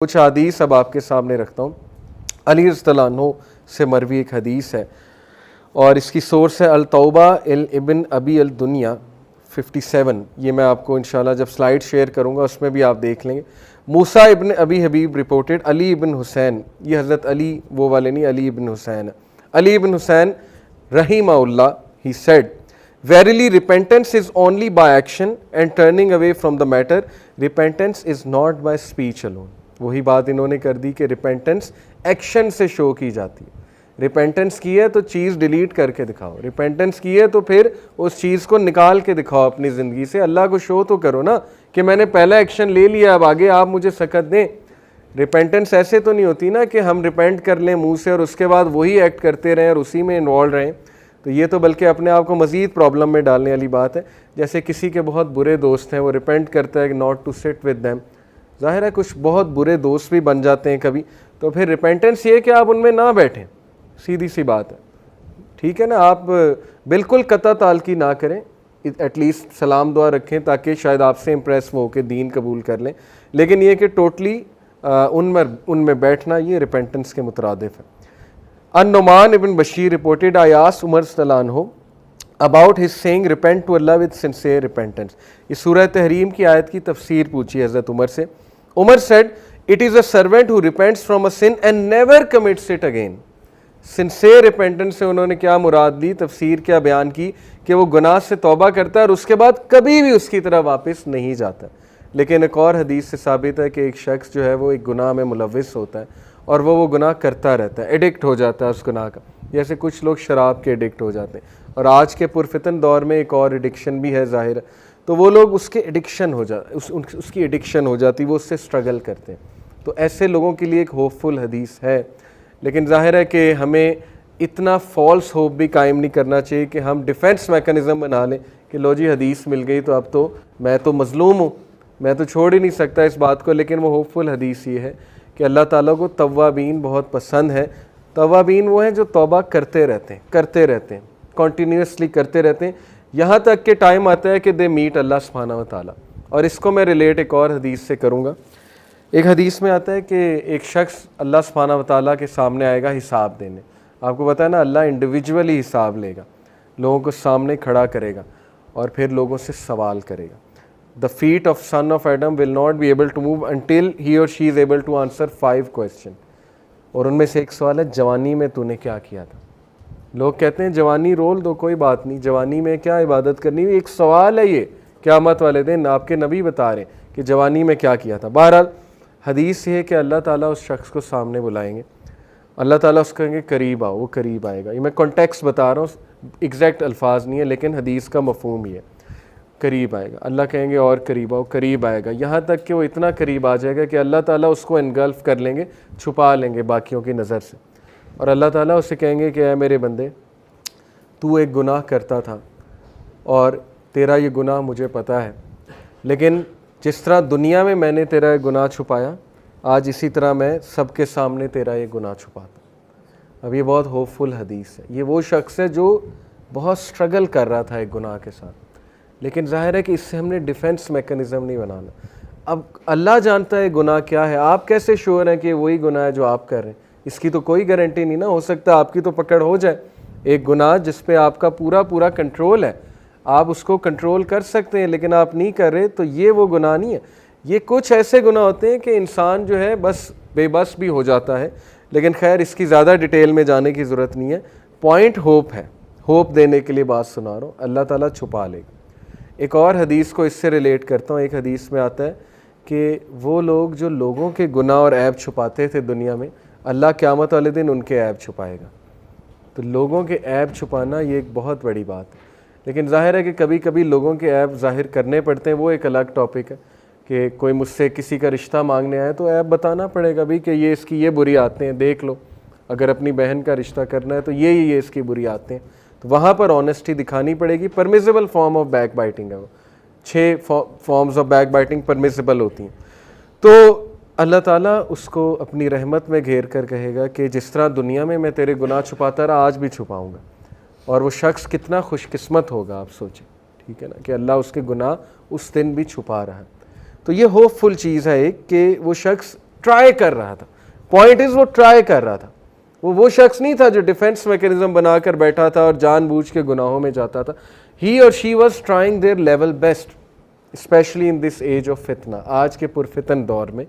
کچھ حدیث اب آپ کے سامنے رکھتا ہوں۔ علی رضی اللہ عنہ سے مروی ایک حدیث ہے اور اس کی سورس ہے التوبہ ابن ابی الدنیا 57۔ یہ میں آپ کو انشاءاللہ جب سلائیڈ شیئر کروں گا اس میں بھی آپ دیکھ لیں گے۔ موسیٰ ابن ابی حبیب رپورٹڈ علی ابن حسین، یہ حضرت علی وہ والے نہیں، علی ابن حسین، علی ابن حسین رحمہ اللہ he said verily repentance is only by action and turning away from the matter, repentance is not by speech alone۔ وہی بات انہوں نے کر دی کہ ریپینٹنس ایکشن سے شو کی جاتی ہے۔ ریپینٹنس کی ہے تو چیز ڈیلیٹ کر کے دکھاؤ، ریپینٹنس کی ہے تو پھر اس چیز کو نکال کے دکھاؤ اپنی زندگی سے، اللہ کو شو تو کرو نا کہ میں نے پہلا ایکشن لے لیا، اب آگے آپ مجھے سکت دیں۔ ریپینٹنس ایسے تو نہیں ہوتی نا کہ ہم ریپینٹ کر لیں منہ سے اور اس کے بعد وہی ایکٹ کرتے رہیں اور اسی میں انوالو رہیں، تو یہ تو بلکہ اپنے آپ کو مزید پرابلم میں ڈالنے والی بات ہے۔ جیسے کسی کے بہت برے دوست ہیں، وہ ریپینٹ کرتا ہے کہ not to sit with them, ظاہر ہے کچھ بہت برے دوست بھی بن جاتے ہیں کبھی، تو پھر ریپینٹنس یہ ہے کہ آپ ان میں نہ بیٹھیں، سیدھی سی بات ہے، ٹھیک ہے نا۔ آپ بالکل قطع تعلقی نہ کریں، ایٹ لیسٹ سلام دعا رکھیں تاکہ شاید آپ سے امپریس ہو کے دین قبول کر لیں، لیکن یہ کہ ٹوٹلی ان میں بیٹھنا یہ ریپینٹنس کے مترادف ہے۔ النعمان ابن بشیر reported I asked عمر صلی اللہ عنہ about his saying repent to Allah with sincere repentance۔ یہ سورہ تحریم کی آیت کی تفسیر پوچھی حضرت عمر سے۔ عمر said it is a servant who repents from a sin and never commits it again۔ sincere repentance سے انہوں نے کیا مراد لی، تفسیر کیا بیان کی کہ وہ گناہ سے توبہ کرتا ہے اور اس کے بعد کبھی بھی اس کی طرح واپس نہیں جاتا۔ لیکن ایک اور حدیث سے ثابت ہے کہ ایک شخص جو ہے وہ ایک گناہ میں ملوث ہوتا ہے اور وہ گناہ کرتا رہتا ہے، ایڈکٹ ہو جاتا ہے اس گناہ کا، جیسے کچھ لوگ شراب کے ایڈکٹ ہو جاتے ہیں، اور آج کے پرفتن دور میں ایک اور ایڈکشن بھی ہے ظاہر ہے، تو وہ لوگ اس کے ایڈکشن ہو جاتے، اس کی ایڈکشن ہو جاتی، وہ اس سے سٹرگل کرتے ہیں۔ تو ایسے لوگوں کے لیے ایک ہوپ فل حدیث ہے، لیکن ظاہر ہے کہ ہمیں اتنا فالس ہوپ بھی قائم نہیں کرنا چاہیے کہ ہم ڈیفنس میکنزم بنا لیں کہ لو جی حدیث مل گئی تو اب تو میں تو مظلوم ہوں، میں تو چھوڑ ہی نہیں سکتا اس بات کو۔ لیکن وہ ہوپ فل حدیث یہ ہے کہ اللہ تعالیٰ کو توابین بہت پسند ہے۔ توابین وہ ہیں جو توبہ کرتے رہتے ہیں کنٹینیوسلی کرتے رہتے ہیں، یہاں تک کہ ٹائم آتا ہے کہ دے میٹ اللہ سبحانہ و تعالیٰ۔ اور اس کو میں ریلیٹ ایک اور حدیث سے کروں گا۔ ایک حدیث میں آتا ہے کہ ایک شخص اللہ سبحانہ و تعالیٰ کے سامنے آئے گا حساب دینے۔ آپ کو پتہ ہے نا، اللہ انڈیویجولی حساب لے گا، لوگوں کو سامنے کھڑا کرے گا اور پھر لوگوں سے سوال کرے گا۔ The feet of son of Adam will not be able to move until he or she is able to answer 5 questions۔ اور ان میں سے ایک سوال ہے جوانی میں تو نے کیا کیا تھا۔ لوگ کہتے ہیں جوانی رول دو، کوئی بات نہیں، جوانی میں کیا عبادت کرنی ہوئی، ایک سوال ہے یہ قیامت والے دن، آپ کے نبی بتا رہے ہیں کہ جوانی میں کیا کیا تھا۔ بہرحال حدیث یہ ہے کہ اللہ تعالیٰ اس شخص کو سامنے بلائیں گے، اللہ تعالیٰ اس کو کہیں گے قریب آؤ، وہ قریب آئے گا۔ یہ میں کانٹیکسٹ بتا رہا ہوں، ایگزیکٹ الفاظ نہیں ہے لیکن حدیث کا مفہوم ہی ہے، قریب آئے گا، اللہ کہیں گے اور قریب آؤ، قریب آئے گا، یہاں تک کہ وہ اتنا قریب آ جائے گا کہ اللہ تعالیٰ اس کو انگلف کر لیں گے، چھپا لیں گے باقیوں کی نظر سے، اور اللہ تعالیٰ اسے کہیں گے کہ اے میرے بندے، تو ایک گناہ کرتا تھا اور تیرا یہ گناہ مجھے پتہ ہے، لیکن جس طرح دنیا میں میں نے تیرا یہ گناہ چھپایا، آج اسی طرح میں سب کے سامنے تیرا یہ گناہ چھپاتا۔ اب یہ بہت ہوپ فل حدیث ہے۔ یہ وہ شخص ہے جو بہت سٹرگل کر رہا تھا ایک گناہ کے ساتھ، لیکن ظاہر ہے کہ اس سے ہم نے ڈیفنس میکنزم نہیں بنانا۔ اب اللہ جانتا ہے گناہ کیا ہے، آپ کیسے شور ہیں کہ وہی گناہ ہے جو آپ کر رہے ہیں؟ اس کی تو کوئی گارنٹی نہیں نا، ہو سکتا ہے آپ کی تو پکڑ ہو جائے۔ ایک گناہ جس پہ آپ کا پورا کنٹرول ہے، آپ اس کو کنٹرول کر سکتے ہیں لیکن آپ نہیں کر رہے، تو یہ وہ گناہ نہیں ہے۔ یہ کچھ ایسے گناہ ہوتے ہیں کہ انسان جو ہے بس بے بس بھی ہو جاتا ہے، لیکن خیر اس کی زیادہ ڈیٹیل میں جانے کی ضرورت نہیں ہے۔ پوائنٹ ہوپ ہے، ہوپ دینے کے لیے بات سنا رہا ہوں، اللہ تعالیٰ چھپا لے گا۔ ایک اور حدیث کو اس سے ریلیٹ کرتا ہوں۔ ایک حدیث میں آتا ہے کہ وہ لوگ جو لوگوں کے گناہ اور عیب چھپاتے تھے دنیا میں، اللہ قیامت والے دن ان کے عیب چھپائے گا۔ تو لوگوں کے عیب چھپانا یہ ایک بہت بڑی بات ہے، لیکن ظاہر ہے کہ کبھی کبھی لوگوں کے عیب ظاہر کرنے پڑتے ہیں، وہ ایک الگ ٹاپک ہے کہ کوئی مجھ سے کسی کا رشتہ مانگنے آئے تو عیب بتانا پڑے گا بھی کہ یہ اس کی یہ بری عادتیں ہیں، دیکھ لو، اگر اپنی بہن کا رشتہ کرنا ہے تو یہ اس کی بری عادتیں ہیں، تو وہاں پر آنیسٹی دکھانی پڑے گی۔ پرمیزیبل فارم آف بیک بائٹنگ ہے، وہ 6 فارمز آف بیک بائٹنگ پرمیزیبل ہوتی ہیں۔ تو اللہ تعالیٰ اس کو اپنی رحمت میں گھیر کر کہے گا کہ جس طرح دنیا میں تیرے گناہ چھپاتا رہا، آج بھی چھپاؤں گا۔ اور وہ شخص کتنا خوش قسمت ہوگا آپ سوچیں، ٹھیک ہے نا، کہ اللہ اس کے گناہ اس دن بھی چھپا رہا ہے۔ تو یہ ہوپ فل چیز ہے ایک کہ وہ شخص ٹرائی کر رہا تھا. پوائنٹ از وہ ٹرائی کر رہا تھا. وہ شخص نہیں تھا جو ڈیفینس میکینزم بنا کر بیٹھا تھا اور جان بوجھ کے گناہوں میں جاتا تھا. ہی اور she was trying their level best especially in this age of فتنہ, آج کے پرفتن دور میں.